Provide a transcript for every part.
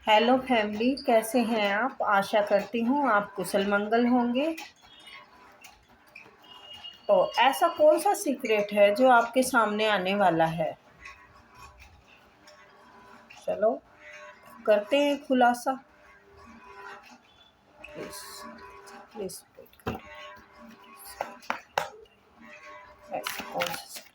Hello family, कैसे हैं आप। आशा करती हूँ आप कुशल मंगल होंगे। तो ऐसा कौन सा सीक्रेट है जो आपके सामने आने वाला है। चलो करते हैं खुलासा। प्लीज प्लीज ऐसा कौन सा सीक्रेट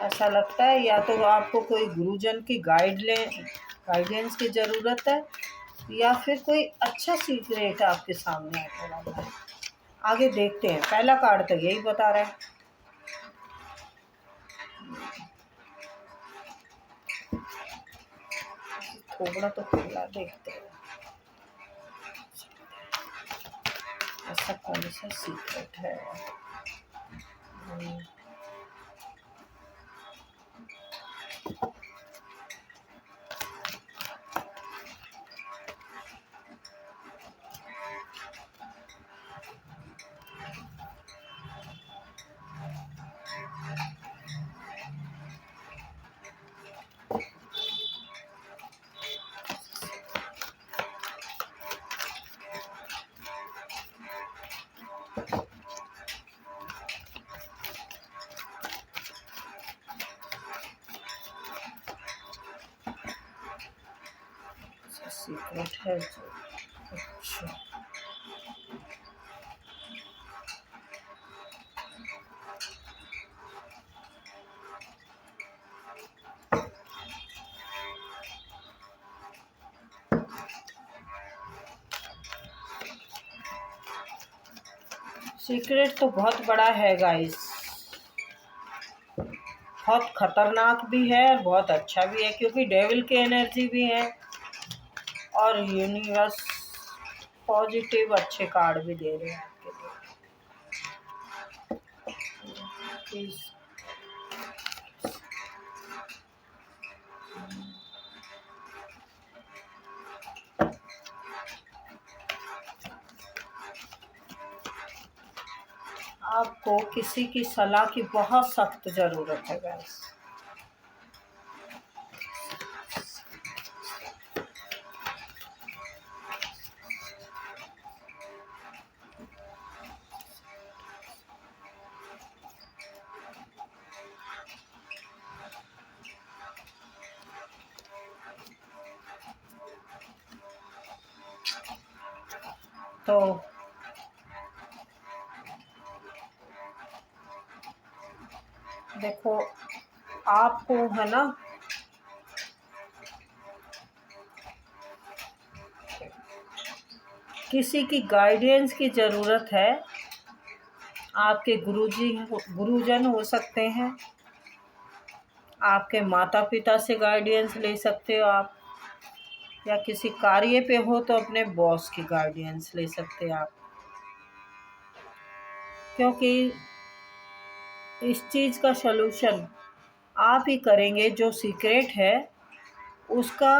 ऐसा लगता है या तो आपको कोई गुरुजन की गाइडेंस की ज़रूरत है, या फिर कोई अच्छा सीक्रेट आपके सामने आने वाला है। आगे देखते हैं। पहला कार्ड तो यही बता रहा है। थोड़ा तो खुला देखते हैं ऐसा कौन सा सीक्रेट है। सीक्रेट है जो अच्छा सीक्रेट तो बहुत बड़ा है गाइस। बहुत खतरनाक भी है, बहुत अच्छा भी है, क्योंकि डेविल की एनर्जी भी है और यूनिवर्स पॉजिटिव अच्छे कार्ड भी दे रहे हैं आपके लिए। आपको किसी की सलाह की बहुत सख्त ज़रूरत है गाइस। तो देखो, आपको है ना किसी की गाइडेंस की ज़रूरत है। आपके गुरुजन हो सकते हैं, आपके माता पिता से गाइडेंस ले सकते हो आप, या किसी कार्य पे हो तो अपने बॉस की गाइडेंस ले सकते हैं आप, क्योंकि इस चीज़ का सलूशन आप ही करेंगे। जो सीक्रेट है उसका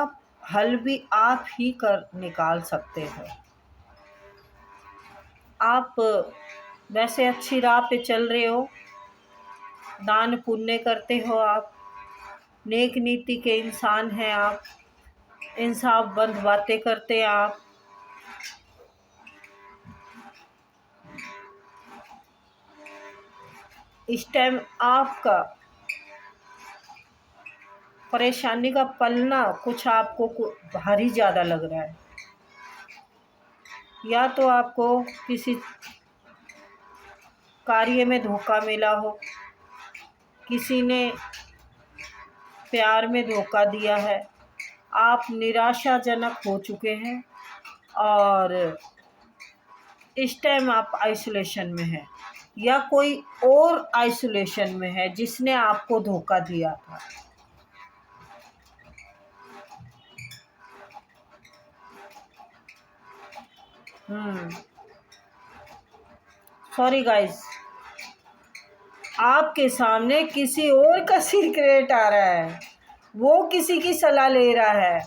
हल भी आप ही कर निकाल सकते हो। आप वैसे अच्छी राह पे चल रहे हो, दान पुण्य करते हो आप, नेक नीति के इंसान हैं आप, इंसाफ बंद बातें करते हैं आप। इस टाइम आपका परेशानी का पलना कुछ आपको भारी ज़्यादा लग रहा है, या तो आपको किसी कार्य में धोखा मिला हो, किसी ने प्यार में धोखा दिया है, आप निराशाजनक हो चुके हैं और इस टाइम आप आइसोलेशन में हैं, या कोई और आइसोलेशन में है जिसने आपको धोखा दिया था। सॉरी गाइस, आपके सामने किसी और का सीक्रेट आ रहा है, वो किसी की सलाह ले रहा है।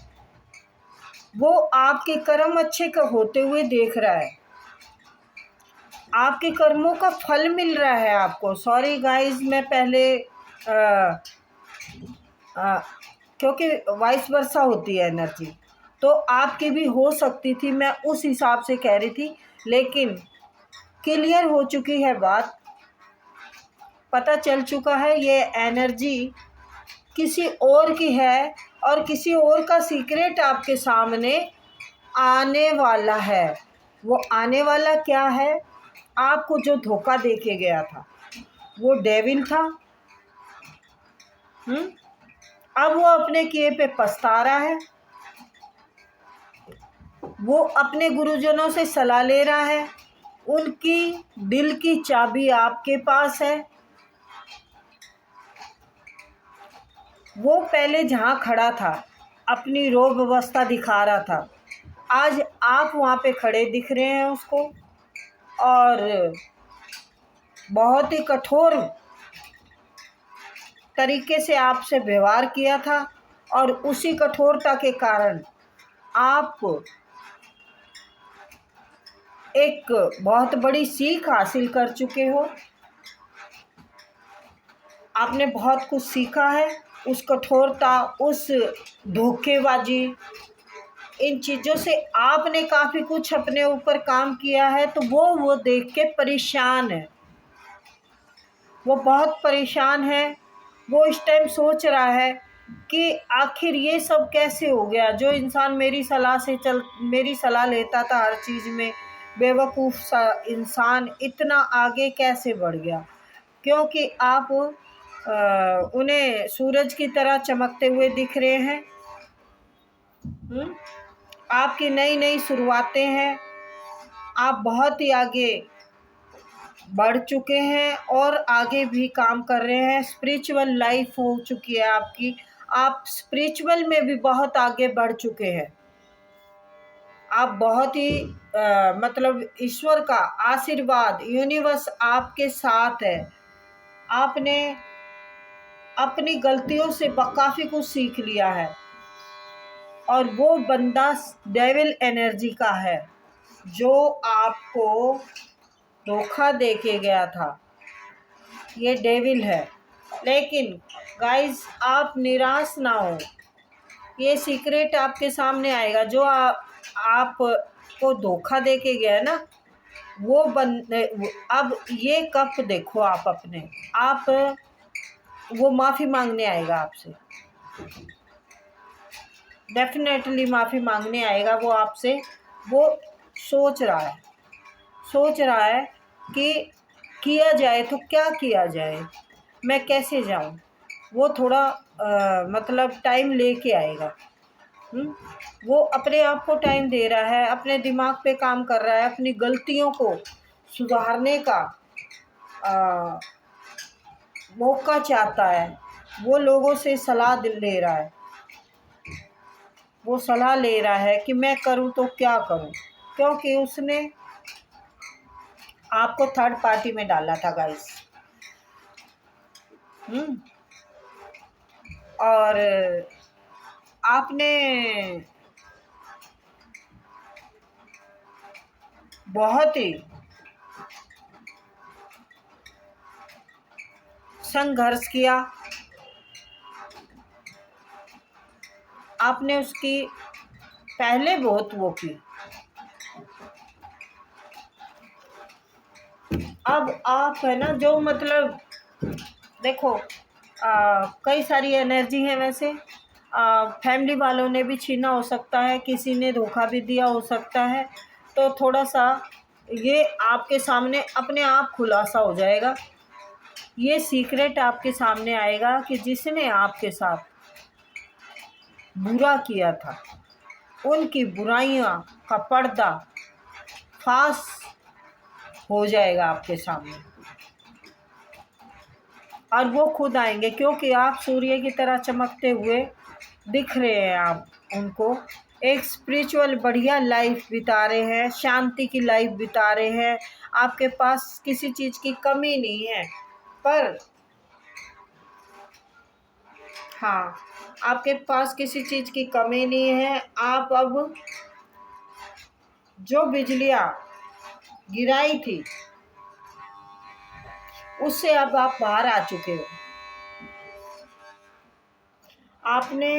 वो आपके कर्म अच्छे का होते हुए देख रहा है, आपके कर्मों का फल मिल रहा है आपको। सॉरी गाइस, मैं पहले आ, क्योंकि वाइस वर्सा होती है एनर्जी, तो आपकी भी हो सकती थी, मैं उस हिसाब से कह रही थी। लेकिन क्लियर हो चुकी है बात, पता चल चुका है ये एनर्जी किसी और की है और किसी और का सीक्रेट आपके सामने आने वाला है। वो आने वाला क्या है? आपको जो धोखा दे के गया था वो डेविल था। अब वो अपने किए पे पछता रहा है, वो अपने गुरुजनों से सलाह ले रहा है, उनकी दिल की चाबी आपके पास है। वो पहले जहाँ खड़ा था अपनी रोब व्यवस्था दिखा रहा था, आज आप वहाँ पे खड़े दिख रहे हैं उसको, और बहुत ही कठोर तरीके से आपसे व्यवहार किया था, और उसी कठोरता के कारण आप एक बहुत बड़ी सीख हासिल कर चुके हो। आपने बहुत कुछ सीखा है, उस कठोरता, उस धोखेबाजी, इन चीज़ों से आपने काफ़ी कुछ अपने ऊपर काम किया है। तो वो देख के परेशान है, वो बहुत परेशान है। वो इस टाइम सोच रहा है कि आखिर ये सब कैसे हो गया। जो इंसान मेरी सलाह लेता था हर चीज़ में, बेवकूफ़ सा इंसान इतना आगे कैसे बढ़ गया। क्योंकि आप उन्हें सूरज की तरह चमकते हुए दिख रहे हैं। आपकी नई नई शुरुआतें हैं, आप बहुत ही आगे बढ़ चुके हैं और आगे भी काम कर रहे हैं। स्पिरिचुअल लाइफ हो चुकी है आपकी, आप स्पिरिचुअल में भी बहुत आगे बढ़ चुके हैं। आप बहुत ही मतलब ईश्वर का आशीर्वाद, यूनिवर्स आपके साथ है। आपने अपनी गलतियों से काफ़ी कुछ सीख लिया है, और वो बंदा डेविल एनर्जी का है जो आपको धोखा दे के गया था। ये डेविल है। लेकिन गाइस, आप निराश ना हो, ये सीक्रेट आपके सामने आएगा। जो आपको धोखा दे के गया है ना, वो अब ये कप देखो आप अपने आप, वो माफ़ी मांगने आएगा आपसे, डेफिनेटली माफ़ी मांगने आएगा वो आपसे। वो सोच रहा है कि किया जाए तो क्या किया जाए, मैं कैसे जाऊं। वो थोड़ा मतलब टाइम लेके आएगा। वो अपने आप को टाइम दे रहा है, अपने दिमाग पे काम कर रहा है, अपनी गलतियों को सुधारने का मौका चाहता है। वो लोगों से सलाह ले रहा है, वो सलाह ले रहा है कि मैं करूं तो क्या करूं, क्योंकि उसने आपको थर्ड पार्टी में डाला था गाइस। और आपने बहुत ही संघर्ष किया, आपने उसकी पहले बहुत वो की। अब आप है ना, जो मतलब देखो, कई सारी एनर्जी है वैसे। फैमिली वालों ने भी छीना हो सकता है, किसी ने धोखा भी दिया हो सकता है। तो थोड़ा सा ये आपके सामने अपने आप खुलासा हो जाएगा, ये सीक्रेट आपके सामने आएगा कि जिसने आपके साथ बुरा किया था, उनकी बुराइयां का पर्दा फाश हो जाएगा आपके सामने, और वो खुद आएंगे। क्योंकि आप सूर्य की तरह चमकते हुए दिख रहे हैं, आप उनको एक स्पिरिचुअल बढ़िया लाइफ बिता रहे हैं, शांति की लाइफ बिता रहे हैं। आपके पास किसी चीज़ की कमी नहीं है। पर हाँ, आपके पास किसी चीज़ की कमी नहीं है। आप अब जो बिजलियाँ गिराई थी उससे अब आप बाहर आ चुके हो। आपने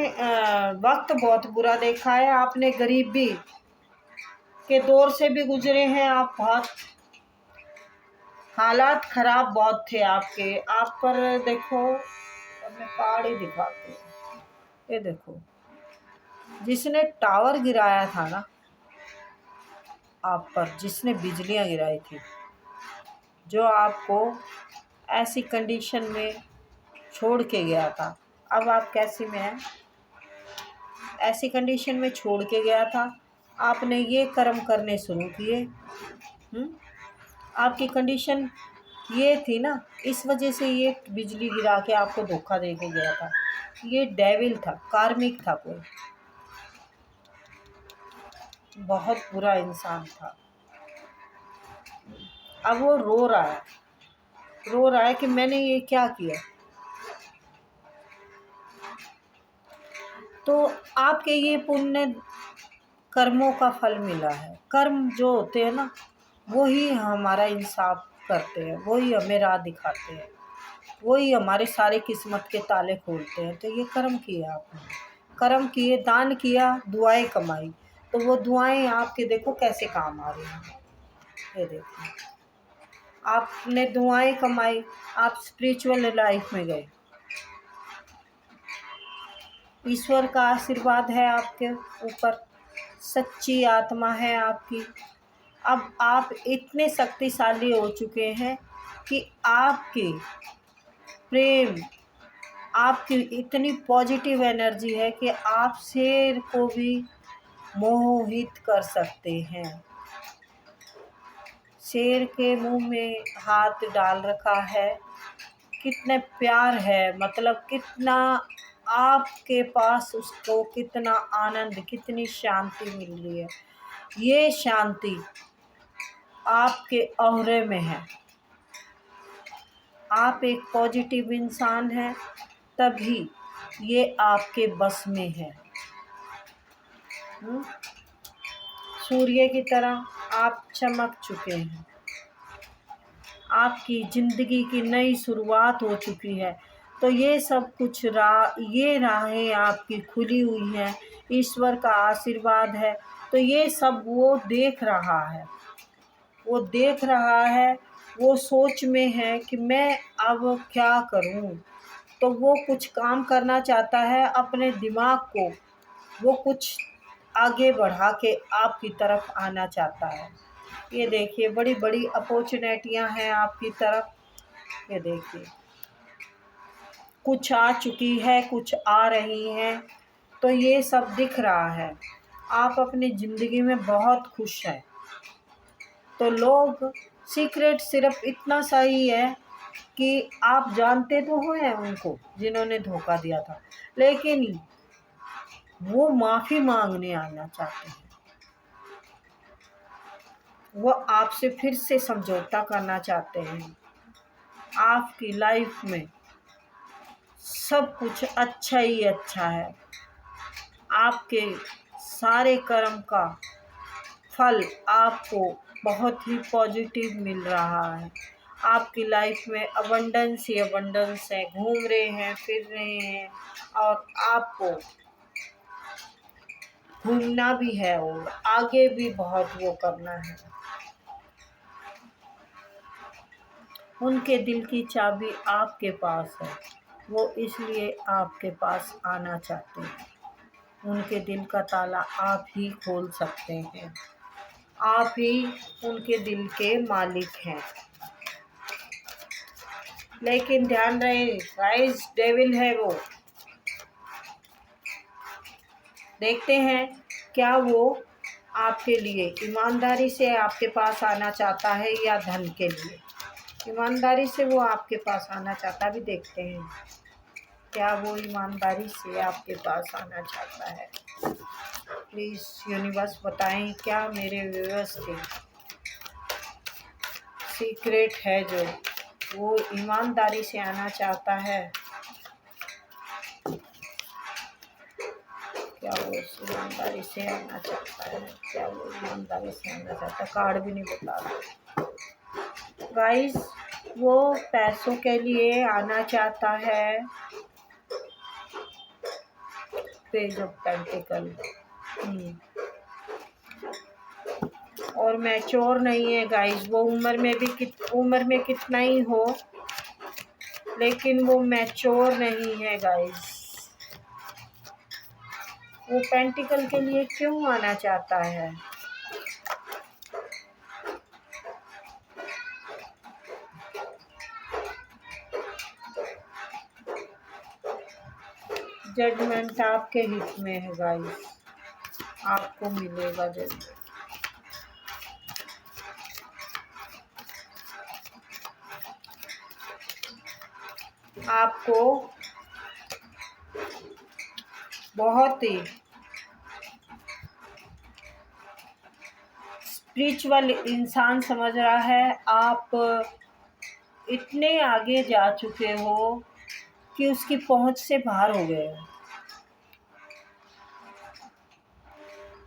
वक्त बहुत बुरा देखा है, आपने गरीबी के दौर से भी गुजरे हैं। आप बहुत हालात खराब बहुत थे आपके। आप पर देखो, मैं पहाड़ ही दिखाती हूँ। ये देखो, जिसने टावर गिराया था ना आप पर, जिसने बिजलियां गिराई थी, जो आपको ऐसी कंडीशन में छोड़ के गया था, अब आप कैसी में हैं? ऐसी कंडीशन में छोड़ के गया था, आपने ये कर्म करने शुरू किए। आपकी कंडीशन ये थी ना, इस वजह से ये बिजली गिरा के आपको धोखा दे के गया था। ये डेविल था, कार्मिक था, कोई बहुत बुरा इंसान था। अब वो रो रहा है कि मैंने ये क्या किया। तो आपके ये पुण्य कर्मों का फल मिला है। कर्म जो होते हैं ना, वो ही हमारा इंसाफ करते हैं, वो ही हमें राह दिखाते हैं, वो ही हमारे सारे किस्मत के ताले खोलते हैं। तो ये कर्म किया आपने, कर्म किए, दान किया, दुआएं कमाई, तो वो दुआएं आपके देखो कैसे काम आ रही हैं। ये देखो, आपने दुआएं कमाई, आप स्पिरिचुअल लाइफ में गए, ईश्वर का आशीर्वाद है आपके ऊपर, सच्ची आत्मा है आपकी। अब आप इतने शक्तिशाली हो चुके हैं कि आपकी प्रेम, आपकी इतनी पॉजिटिव एनर्जी है कि आप शेर को भी मोहित कर सकते हैं। शेर के मुंह में हाथ डाल रखा है, कितने प्यार है, मतलब कितना आपके पास उसको कितना आनंद, कितनी शांति मिल रही है। ये शांति आपके औरे में है। आप एक पॉजिटिव इंसान हैं, तभी ये आपके बस में है। सूर्य की तरह आप चमक चुके हैं, आपकी ज़िंदगी की नई शुरुआत हो चुकी है। तो ये सब कुछ ये राहें आपकी खुली हुई हैं, ईश्वर का आशीर्वाद है। तो ये सब वो देख रहा है, वो देख रहा है, वो सोच में है कि मैं अब क्या करूं। तो वो कुछ काम करना चाहता है, अपने दिमाग को वो कुछ आगे बढ़ा के आपकी तरफ आना चाहता है। ये देखिए, बड़ी बड़ी अपॉर्चुनिटियां हैं आपकी तरफ। ये देखिए, कुछ आ चुकी है, कुछ आ रही हैं। तो ये सब दिख रहा है, आप अपनी ज़िंदगी में बहुत खुश हैं। तो लोग, सीक्रेट सिर्फ इतना सा ही है कि आप जानते तो हैं उनको जिन्होंने धोखा दिया था, लेकिन वो माफ़ी मांगने आना चाहते हैं। वो आपसे फिर से समझौता करना चाहते हैं। आपकी लाइफ में सब कुछ अच्छा ही अच्छा है। आपके सारे कर्म का फल आपको बहुत ही पॉजिटिव मिल रहा है। आपकी लाइफ में अबंडेंस ही अबंडेंस है, घूम रहे हैं, फिर रहे हैं, और आपको घूमना भी है और आगे भी बहुत वो करना है। उनके दिल की चाबी आपके पास है, वो इसलिए आपके पास आना चाहते हैं। उनके दिल का ताला आप ही खोल सकते हैं, आप ही उनके दिल के मालिक हैं। लेकिन ध्यान रहे, गाइस, डेविल है वो। देखते हैं क्या वो आपके लिए ईमानदारी से आपके पास आना चाहता है या धन के लिए। ईमानदारी से वो आपके पास आना चाहता है, भी देखते हैं क्या वो ईमानदारी से आपके पास आना चाहता है। प्लीज़ यूनिवर्स बताएं क्या मेरे व्यूअर्स के सीक्रेट है जो वो ईमानदारी से आना चाहता है। ईमानदारी से आना चाहता है, क्या वो ईमानदारी से आना चाहता है, कार्ड भी नहीं बता रहा गाइस। वो पैसों के लिए आना चाहता है, पेज ऑफ पेंटिकल। और मैच्योर नहीं है गाइस, वो उम्र में कितना ही हो, लेकिन वो मैच्योर नहीं है गाइस। वो पेंटिकल के लिए क्यों आना चाहता है? जजमेंट आपके हित में है गाइस, आपको मिलेगा जजमेंट। आपको बहुत ही स्पिरिचुअल इंसान समझ रहा है। आप इतने आगे जा चुके हो कि उसकी पहुंच से बाहर हो गए हो,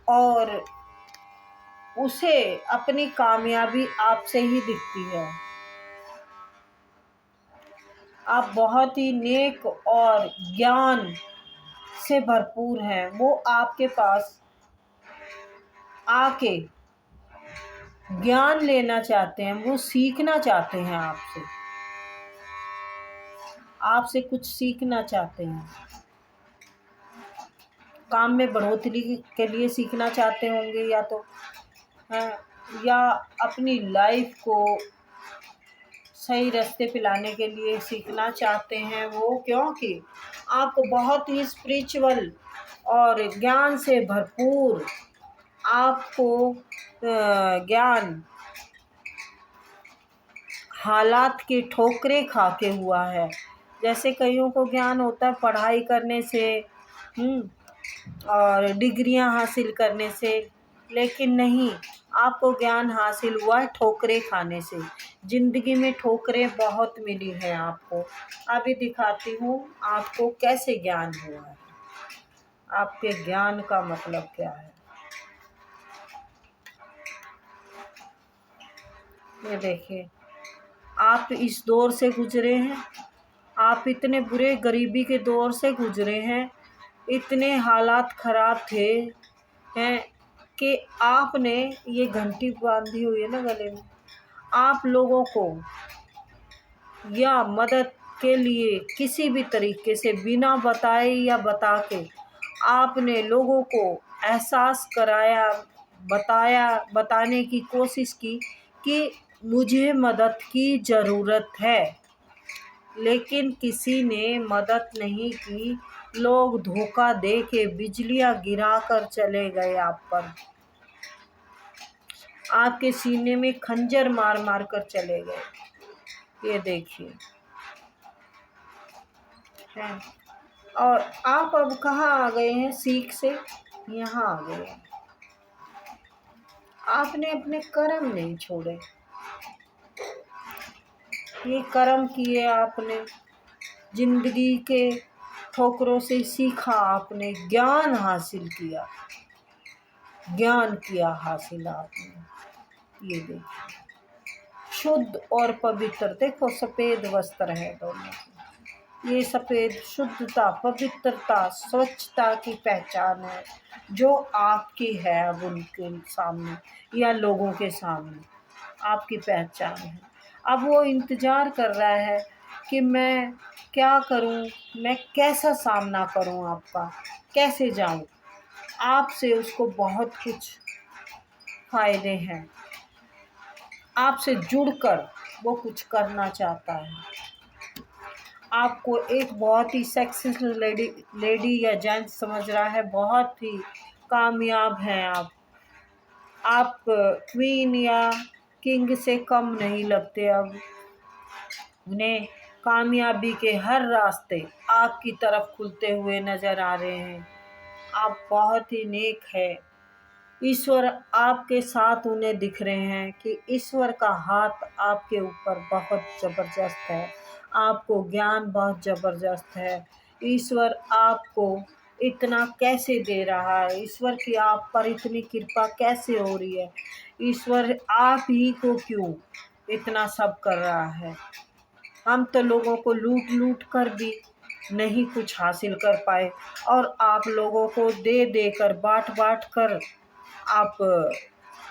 और उसे अपनी कामयाबी आपसे ही दिखती है। आप बहुत ही नेक और ज्ञान से भरपूर हैं। वो आपके पास आके ज्ञान लेना चाहते हैं, वो सीखना चाहते हैं आपसे कुछ सीखना चाहते हैं। काम में बढ़ोतरी के लिए सीखना चाहते होंगे, या तो या अपनी लाइफ को सही रास्ते पे लाने के लिए सीखना चाहते हैं वो, क्योंकि आपको बहुत ही स्पिरिचुअल और ज्ञान से भरपूर, आपको ज्ञान हालात की ठोकरें खा के हुआ है। जैसे कईयों को ज्ञान होता है पढ़ाई करने से और डिग्रियां हासिल करने से, लेकिन नहीं, आपको ज्ञान हासिल हुआ है ठोकरें खाने से। ज़िंदगी में ठोकरें बहुत मिली हैं आपको। अभी दिखाती हूँ आपको कैसे ज्ञान हुआ है, आपके ज्ञान का मतलब क्या है। ये देखिए, आप इस दौर से गुजरे हैं, आप इतने बुरे गरीबी के दौर से गुजरे हैं, इतने हालात ख़राब थे हैं कि आपने ये घंटी बांधी हुई है ना गले में, आप लोगों को या मदद के लिए किसी भी तरीके से बिना बताए या बता के आपने लोगों को एहसास कराया, बताने की कोशिश की कि मुझे मदद की ज़रूरत है, लेकिन किसी ने मदद नहीं की। लोग धोखा दे के बिजलियां गिरा कर चले गए आप पर, आपके सीने में खंजर मार मार कर चले गए। ये देखिए है। और आप अब कहाँ आ गए हैं? सीख से यहाँ आ गए हैं। आपने अपने कर्म नहीं छोड़े, ये कर्म किए आपने, जिंदगी के ठोकरों से सीखा आपने, ज्ञान हासिल किया, ज्ञान किया हासिल आपने। ये देखिए, शुद्ध और पवित्र, देखो सफ़ेद वस्त्र है दोनों। ये सफ़ेद शुद्धता, पवित्रता, स्वच्छता की पहचान है, जो आपकी है अब उनके सामने या लोगों के सामने आपकी पहचान है। अब वो इंतज़ार कर रहा है कि मैं क्या करूं, मैं कैसा सामना करूं, आपका कैसे जाऊं। आपसे उसको बहुत कुछ फ़ायदे हैं, आपसे जुड़कर वो कुछ करना चाहता है। आपको एक बहुत ही सक्सेसफुल लेडी या जेंट्स समझ रहा है, बहुत ही कामयाब हैं आप क्वीन या किंग से कम नहीं लगते। अब उन्हें कामयाबी के हर रास्ते आपकी तरफ खुलते हुए नज़र आ रहे हैं। आप बहुत ही नेक है, ईश्वर आपके साथ उन्हें दिख रहे हैं कि ईश्वर का हाथ आपके ऊपर बहुत ज़बरदस्त है, आपको ज्ञान बहुत ज़बरदस्त है। ईश्वर आपको इतना कैसे दे रहा है? ईश्वर की आप पर इतनी कृपा कैसे हो रही है? ईश्वर आप ही को क्यों इतना सब कर रहा है? हम तो लोगों को लूट लूट कर भी नहीं कुछ हासिल कर पाए, और आप लोगों को दे दे कर, बाँट बाँट कर आप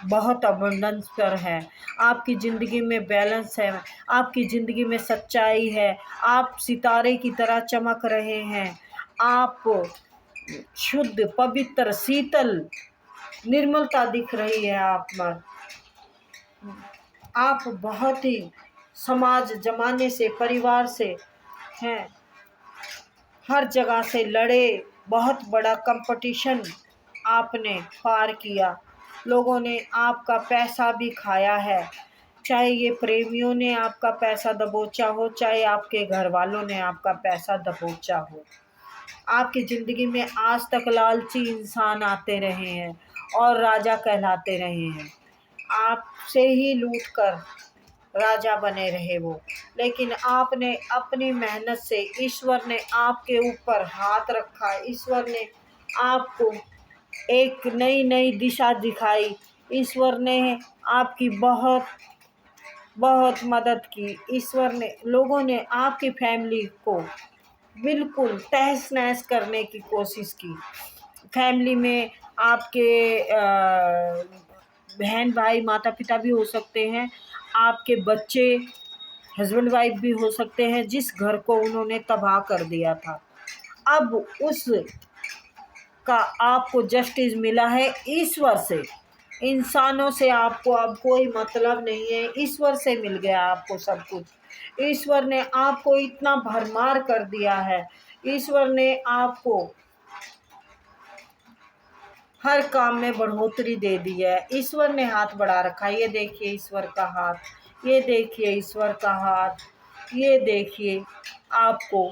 बहुत अबंडेंस पर हैं। आपकी ज़िंदगी में बैलेंस है, आपकी ज़िंदगी में सच्चाई है, आप सितारे की तरह चमक रहे हैं। आप शुद्ध, पवित्र, शीतल, निर्मलता दिख रही है आप में। आप बहुत ही समाज ज़माने से, परिवार से हैं, हर जगह से लड़े, बहुत बड़ा कंपटीशन आपने पार किया। लोगों ने आपका पैसा भी खाया है, चाहे ये प्रेमियों ने आपका पैसा दबोचा हो, चाहे आपके घर वालों ने आपका पैसा दबोचा हो। आपकी ज़िंदगी में आज तक लालची इंसान आते रहे हैं और राजा कहलाते रहे हैं। आपसे ही लूट कर राजा बने रहे वो, लेकिन आपने अपनी मेहनत से, ईश्वर ने आपके ऊपर हाथ रखा, ईश्वर ने आपको एक नई नई दिशा दिखाई, ईश्वर ने आपकी बहुत बहुत मदद की। ईश्वर ने, लोगों ने आपकी फैमिली को बिल्कुल तहस नहस करने की कोशिश की। फैमिली में आपके बहन भाई, माता पिता भी हो सकते हैं, आपके बच्चे, हस्बैंड वाइफ भी हो सकते हैं, जिस घर को उन्होंने तबाह कर दिया था। अब उस का आपको जस्टिस मिला है ईश्वर से। इंसानों से आपको अब कोई मतलब नहीं है, ईश्वर से मिल गया आपको सब कुछ। ईश्वर ने आपको इतना भरमार कर दिया है, ईश्वर ने आपको हर काम में बढ़ोतरी दे दी है। ईश्वर ने हाथ बढ़ा रखा है। ये देखिए ईश्वर का हाथ, ये देखिए ईश्वर का हाथ, ये देखिए आपको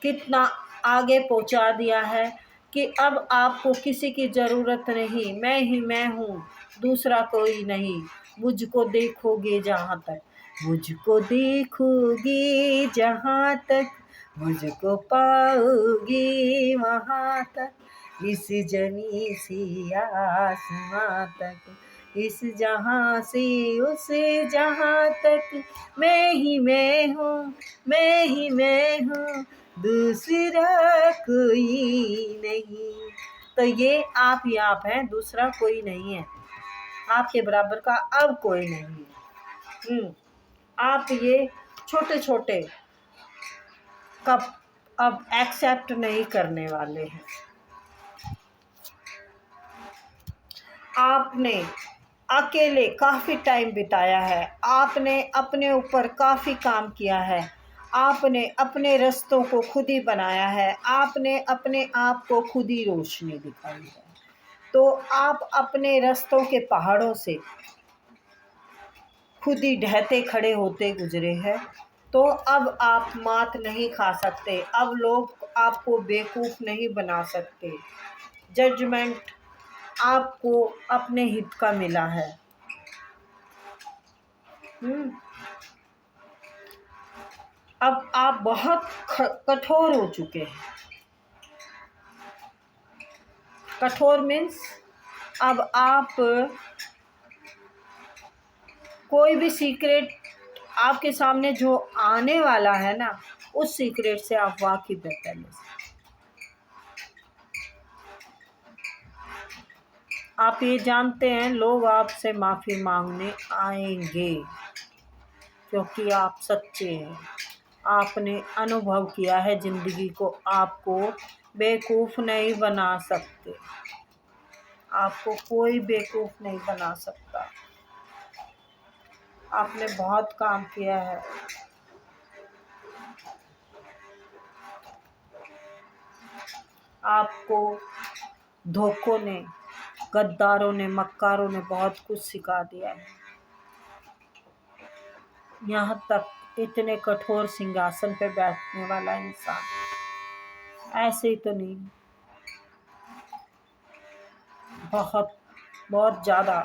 कितना आगे पहुंचा दिया है कि अब आपको किसी की ज़रूरत नहीं। मैं ही मैं हूँ, दूसरा कोई नहीं। मुझको देखोगे जहाँ तक, मुझको देखोगे जहाँ तक, मुझको पाओगे वहाँ तक, इस जमी से आसमां तक, इस जहाँ से उस जहाँ तक, मैं ही मैं हूँ, मैं ही मैं हूँ, दूसरा कोई नहीं। तो ये आप ही आप हैं, दूसरा कोई नहीं है। आपके बराबर का अब कोई नहीं है। आप ये छोटे छोटे कप अब एक्सेप्ट नहीं करने वाले हैं। आपने अकेले काफ़ी टाइम बिताया है, आपने अपने ऊपर काफ़ी काम किया है, आपने अपने रास्तों को खुद ही बनाया है, आपने अपने आप को खुद ही रोशनी दिखाई है। तो आप अपने रास्तों के पहाड़ों से खुद ही ढहते खड़े होते गुजरे हैं। तो अब आप मात नहीं खा सकते, अब लोग आपको बेवकूफ़ नहीं बना सकते। जजमेंट आपको अपने हित का मिला है। अब आप बहुत कठोर हो चुके हैं। कठोर मीन्स अब आप कोई भी सीक्रेट आपके सामने जो आने वाला है ना, उस सीक्रेट से आप वाकिफ है पहले से। आप ये जानते हैं लोग आपसे माफ़ी मांगने आएंगे, क्योंकि आप सच्चे हैं। आपने अनुभव किया है ज़िंदगी को, आपको बेवकूफ़ नहीं बना सकते, आपको कोई बेवकूफ़ नहीं बना सकता। आपने बहुत काम किया है। आपको धोखों ने, गद्दारों ने, मक्कारों ने बहुत कुछ सिखा दिया है। यहाँ तक इतने कठोर सिंहासन पे बैठने वाला इंसान ऐसे ही तो नहीं, बहुत बहुत ज़्यादा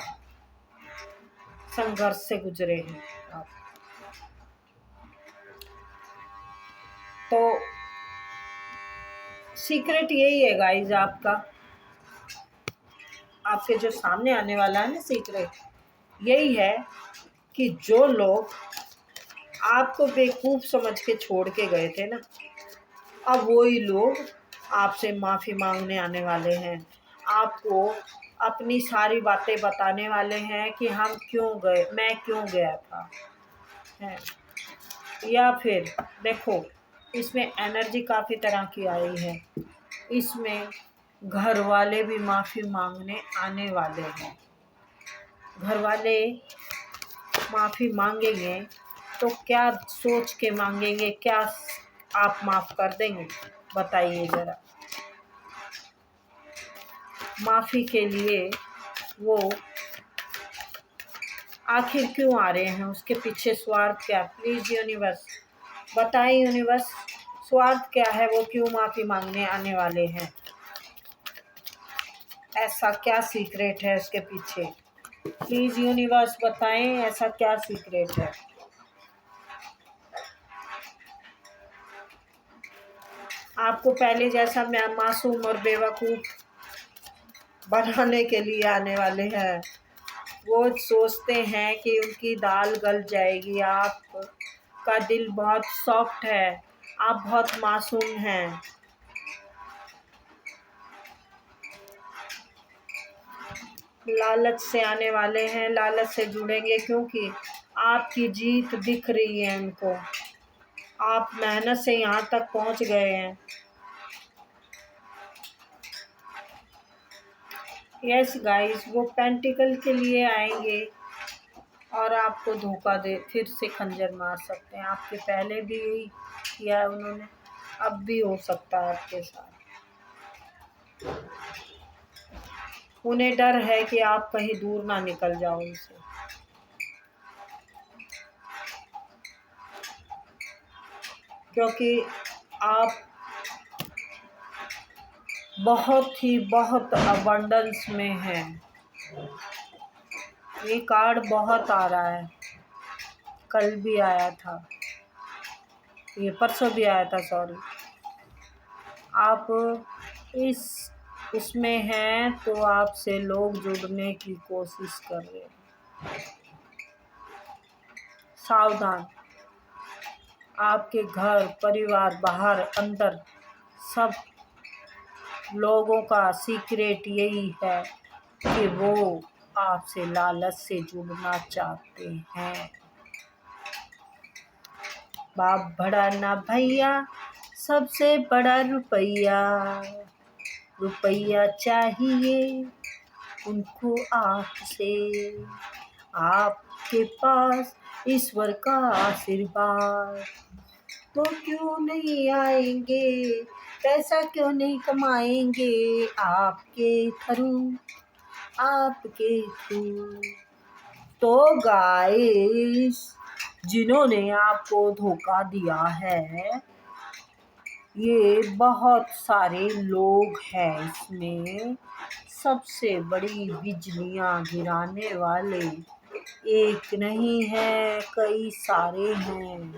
संघर्ष से गुजरे हैं आप। तो सीक्रेट यही है गाइज, आपके जो सामने आने वाला है ना, सीक्रेट यही है कि जो लोग आपको बेवकूफ़ समझ के छोड़ के गए थे ना, अब वही लोग आपसे माफ़ी मांगने आने वाले हैं। आपको अपनी सारी बातें बताने वाले हैं कि हम क्यों गए, मैं क्यों गया था, है। या फिर देखो, इसमें एनर्जी काफ़ी तरह की आई है। इसमें घर वाले भी माफ़ी मांगने आने वाले हैं। घर वाले माफ़ी मांगेंगे तो क्या सोच के मांगेंगे, क्या आप माफ़ कर देंगे, बताइए ज़रा। माफ़ी के लिए वो आखिर क्यों आ रहे हैं, उसके पीछे स्वार्थ क्या? प्लीज़ यूनिवर्स बताएं, यूनिवर्स स्वार्थ क्या है, वो क्यों माफ़ी मांगने आने वाले हैं? ऐसा क्या सीक्रेट है उसके पीछे? प्लीज़ यूनिवर्स बताएं, ऐसा क्या सीक्रेट है? आपको पहले जैसा मैं मासूम और बेवकूफ़ बनाने के लिए आने वाले हैं। वो सोचते हैं कि उनकी दाल गल जाएगी। आपका दिल बहुत सॉफ्ट है, आप बहुत मासूम हैं। लालच से आने वाले हैं, लालच से जुड़ेंगे, क्योंकि आपकी जीत दिख रही है उनको। आप मेहनत से यहाँ तक पहुँच गए हैं। यस गाइस, वो पेंटिकल के लिए आएंगे और आपको धोखा दे फिर से खंजर मार सकते हैं। आपके पहले भी यही किया है उन्होंने, अब भी हो सकता है आपके साथ। उन्हें डर है कि आप कहीं दूर ना निकल जाओ उनसे। क्योंकि आप बहुत अबंडेंस में हैं। ये कार्ड बहुत आ रहा है, कल भी आया था, ये परसों भी आया था, सॉरी। आप इस उसमें हैं तो आपसे लोग जुड़ने की कोशिश कर रहे हैं। सावधान, आपके घर परिवार बाहर अंदर सब लोगों का सीक्रेट यही है कि वो आपसे लालच से जुड़ना चाहते हैं। बाप बड़ा ना भैया, सबसे बड़ा रुपया, रुपया चाहिए उनको आपसे। आपके पास ईश्वर का आशीर्वाद तो क्यों नहीं आएंगे, पैसा क्यों नहीं कमाएंगे आपके थ्रू। तो गाइस, जिन्होंने आपको धोखा दिया है, ये बहुत सारे लोग हैं। इसमें सबसे बड़ी बिजलियां गिराने वाले एक नहीं है, कई सारे हैं।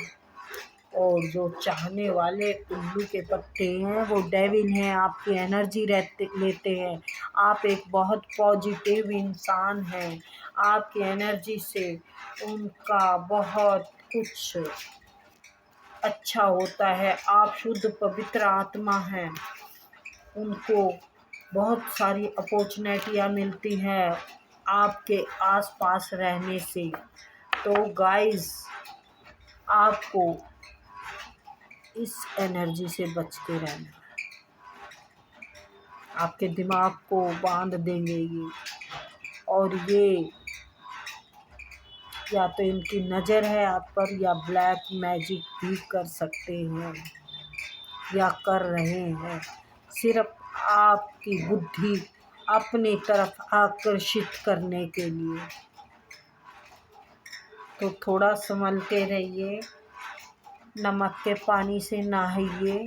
और जो चाहने वाले उल्लू के पत्ते हैं, वो डेविल हैं, आपकी एनर्जी लेते हैं। आप एक बहुत पॉजिटिव इंसान हैं, आपकी एनर्जी से उनका बहुत कुछ अच्छा होता है। आप शुद्ध पवित्र आत्मा हैं, उनको बहुत सारी अपॉर्चुनिटियाँ मिलती हैं आपके आसपास रहने से। तो गाइस, आपको इस एनर्जी से बच के रहना है। आपके दिमाग को बांध देंगे ये, और ये या तो इनकी नज़र है आप पर, या ब्लैक मैजिक भी कर सकते हैं या कर रहे हैं, सिर्फ आपकी बुद्धि अपनी तरफ आकर्षित करने के लिए। तो थोड़ा संभल के रहिए, नमक के पानी से नहाइए,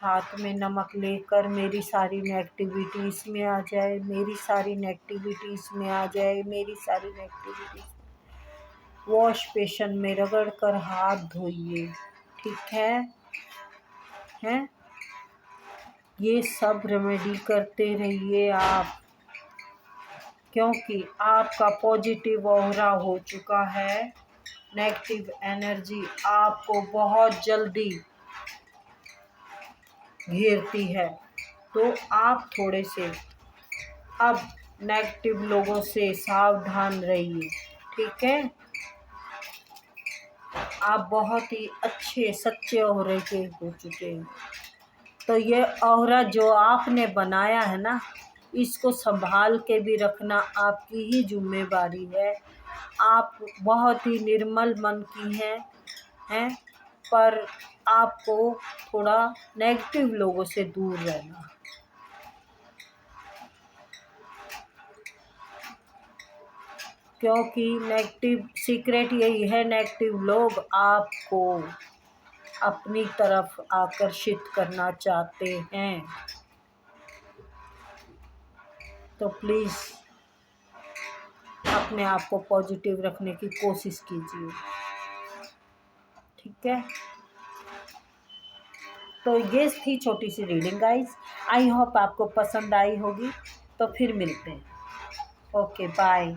हाथ में नमक लेकर मेरी सारी नेगेटिविटी इसमें आ जाए, मेरी सारी नेगेटिविटी इसमें आ जाए, मेरी सारी नेगेटिविटी वॉश बेसिन में रगड़ कर हाथ धोइए, ठीक है? ये सब रेमेडी करते रहिए आप, क्योंकि आपका पॉजिटिव ऑरा हो चुका है। नेगेटिव एनर्जी आपको बहुत जल्दी घेरती है, तो आप थोड़े से अब नेगेटिव लोगों से सावधान रहिए, ठीक है। आप बहुत ही अच्छे सच्चे औरे के हो चुके हैं। तो ये औरा जो आपने बनाया है ना, इसको संभाल के भी रखना आपकी ही जिम्मेदारी है। आप बहुत ही निर्मल मन की हैं, पर आपको थोड़ा नेगेटिव लोगों से दूर रहना, क्योंकि नेगेटिव सीक्रेट यही है, नेगेटिव लोग आपको अपनी तरफ आकर्षित करना चाहते हैं। तो प्लीज़ अपने आप को पॉजिटिव रखने की कोशिश कीजिए, ठीक है। तो ये थी छोटी सी रीडिंग गाइस, आई होप आपको पसंद आई होगी। तो फिर मिलते हैं, ओके बाय।